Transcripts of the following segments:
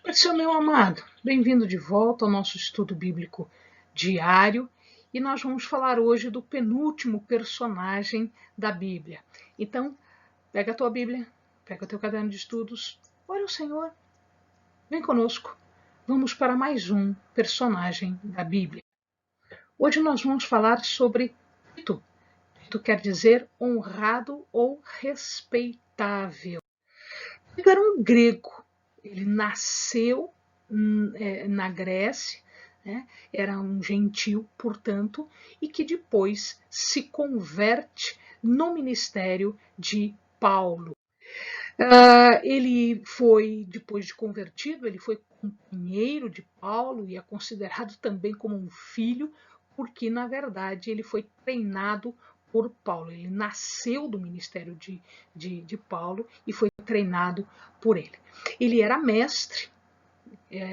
Seu meu amado, bem-vindo de volta ao nosso estudo bíblico diário e nós vamos falar hoje do penúltimo personagem da Bíblia. Então, pega a tua Bíblia, pega o teu caderno de estudos, ore ao Senhor, vem conosco, vamos para mais um personagem da Bíblia. Hoje nós vamos falar sobre Tito. Tito quer dizer honrado ou respeitável. Tito era um grego, ele nasceu na Grécia, né? Era um gentil, portanto, e que depois se converte no ministério de Paulo. Ele foi, depois de convertido, ele foi companheiro de Paulo e é considerado também como um filho, porque, na verdade, ele foi treinado por Paulo. Ele nasceu do ministério de Paulo e foi treinado por ele. Ele era mestre,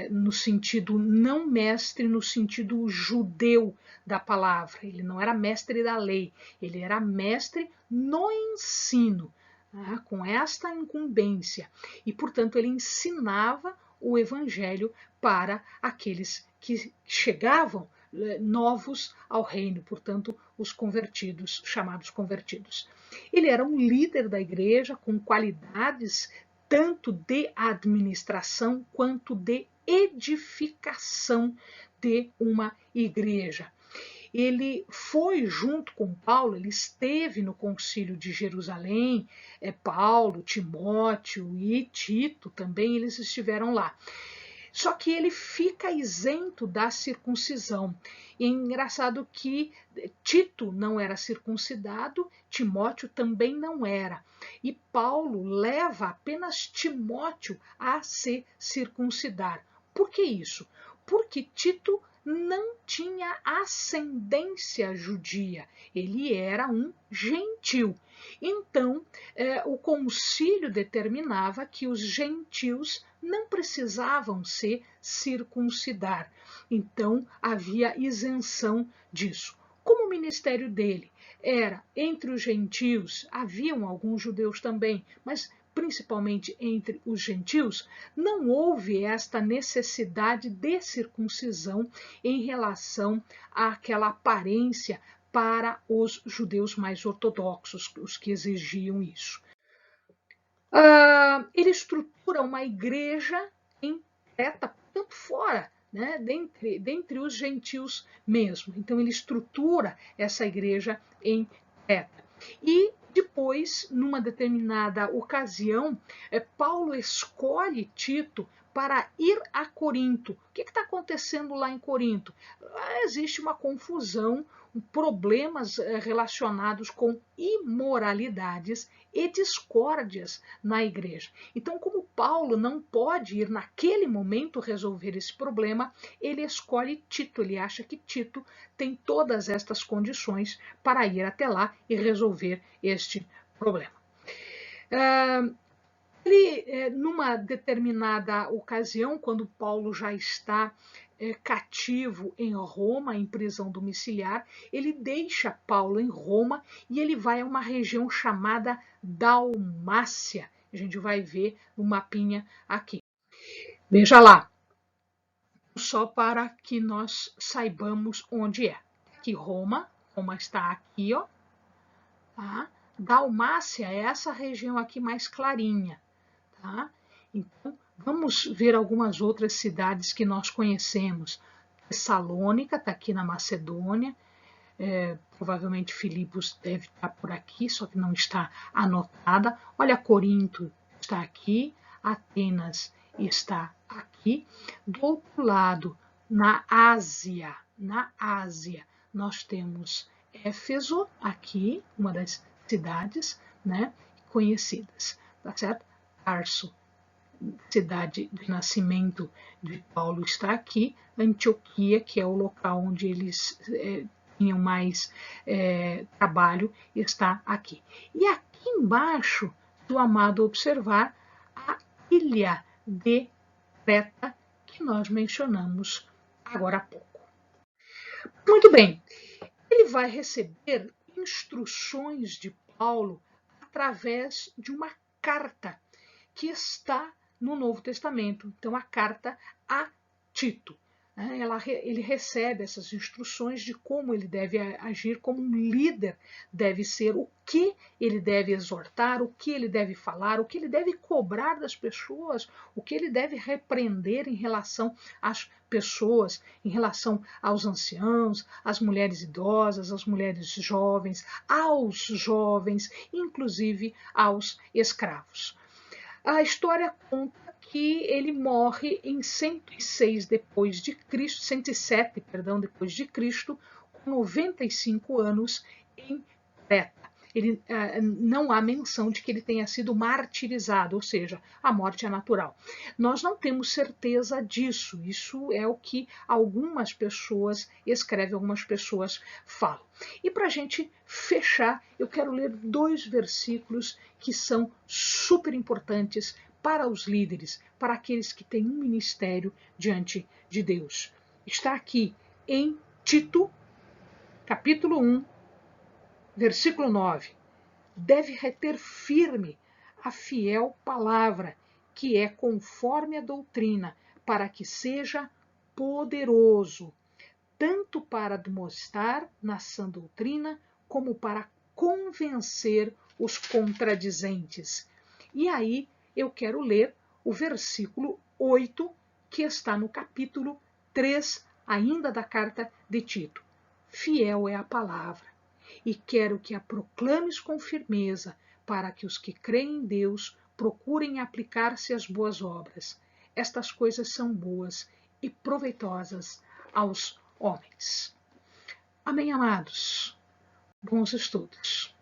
no sentido, não mestre no sentido judeu da palavra, ele não era mestre da lei, ele era mestre no ensino, com esta incumbência, e portanto ele ensinava o evangelho para aqueles que chegavam novos ao reino, portanto, os convertidos, chamados convertidos. Ele era um líder da igreja com qualidades tanto de administração quanto de edificação de uma igreja. Ele foi junto com Paulo, ele esteve no concílio de Jerusalém, Paulo, Timóteo e Tito também, eles estiveram lá. Só que ele fica isento da circuncisão. E é engraçado que Tito não era circuncidado, Timóteo também não era. E Paulo leva apenas Timóteo a se circuncidar. Por que isso? Porque Tito não tinha ascendência judia, ele era um gentil. Então, o concílio determinava que os gentios não precisavam se circuncidar. Então, havia isenção disso. Como o ministério dele era entre os gentios, haviam alguns judeus também, mas principalmente entre os gentios, não houve esta necessidade de circuncisão em relação àquela aparência para os judeus mais ortodoxos, os que exigiam isso. Ele estrutura uma igreja em Creta, tanto fora, né, dentre os gentios mesmo. Então, ele estrutura essa igreja em Creta. E depois, numa determinada ocasião, Paulo escolhe Tito para ir a Corinto. O que está acontecendo lá em Corinto? Existe uma confusão, problemas relacionados com imoralidades e discórdias na igreja. Então, como Paulo não pode ir naquele momento resolver esse problema, ele escolhe Tito. Ele acha que Tito tem todas estas condições para ir até lá e resolver este problema. Ele, numa determinada ocasião, quando Paulo já está cativo em Roma, em prisão domiciliar, ele deixa Paulo em Roma e ele vai a uma região chamada Dalmácia. A gente vai ver no mapinha aqui. Veja lá, só para que nós saibamos onde é. Aqui Roma está aqui, ó. Tá? Dalmácia é essa região aqui mais clarinha. Tá? Então, vamos ver algumas outras cidades que nós conhecemos. Tessalônica está aqui na Macedônia, provavelmente Filipos deve estar por aqui, só que não está anotada. Olha, Corinto está aqui, Atenas está aqui. Do outro lado, na Ásia, nós temos Éfeso aqui, uma das cidades, né, conhecidas, tá certo? Tarso, cidade de nascimento de Paulo, está aqui. Antioquia, que é o local onde eles tinham mais trabalho, está aqui. E aqui embaixo, do amado observar, a ilha de Creta, que nós mencionamos agora há pouco. Muito bem, ele vai receber instruções de Paulo através de uma carta que está no Novo Testamento. Então, a carta a Tito. Ele recebe essas instruções de como ele deve agir, como um líder deve ser, o que ele deve exortar, o que ele deve falar, o que ele deve cobrar das pessoas, o que ele deve repreender em relação às pessoas, em relação aos anciãos, às mulheres idosas, às mulheres jovens, aos jovens, inclusive aos escravos. A história conta que ele morre em 106 depois de Cristo, 107, perdão, depois de Cristo, com 95 anos em Creta. Não há menção de que ele tenha sido martirizado, ou seja, a morte é natural. Nós não temos certeza disso, isso é o que algumas pessoas escrevem, algumas pessoas falam. E para a gente fechar, eu quero ler 2 versículos que são super importantes para os líderes, para aqueles que têm um ministério diante de Deus. Está aqui em Tito, capítulo 1, versículo 9. Deve reter firme a fiel palavra, que é conforme a doutrina, para que seja poderoso, tanto para demonstrar na sã doutrina, como para convencer os contradizentes. E aí eu quero ler o versículo 8, que está no capítulo 3, ainda da carta de Tito. Fiel é a palavra, e quero que a proclames com firmeza, para que os que creem em Deus procurem aplicar-se às boas obras. Estas coisas são boas e proveitosas aos homens. Amém, amados? Bons estudos.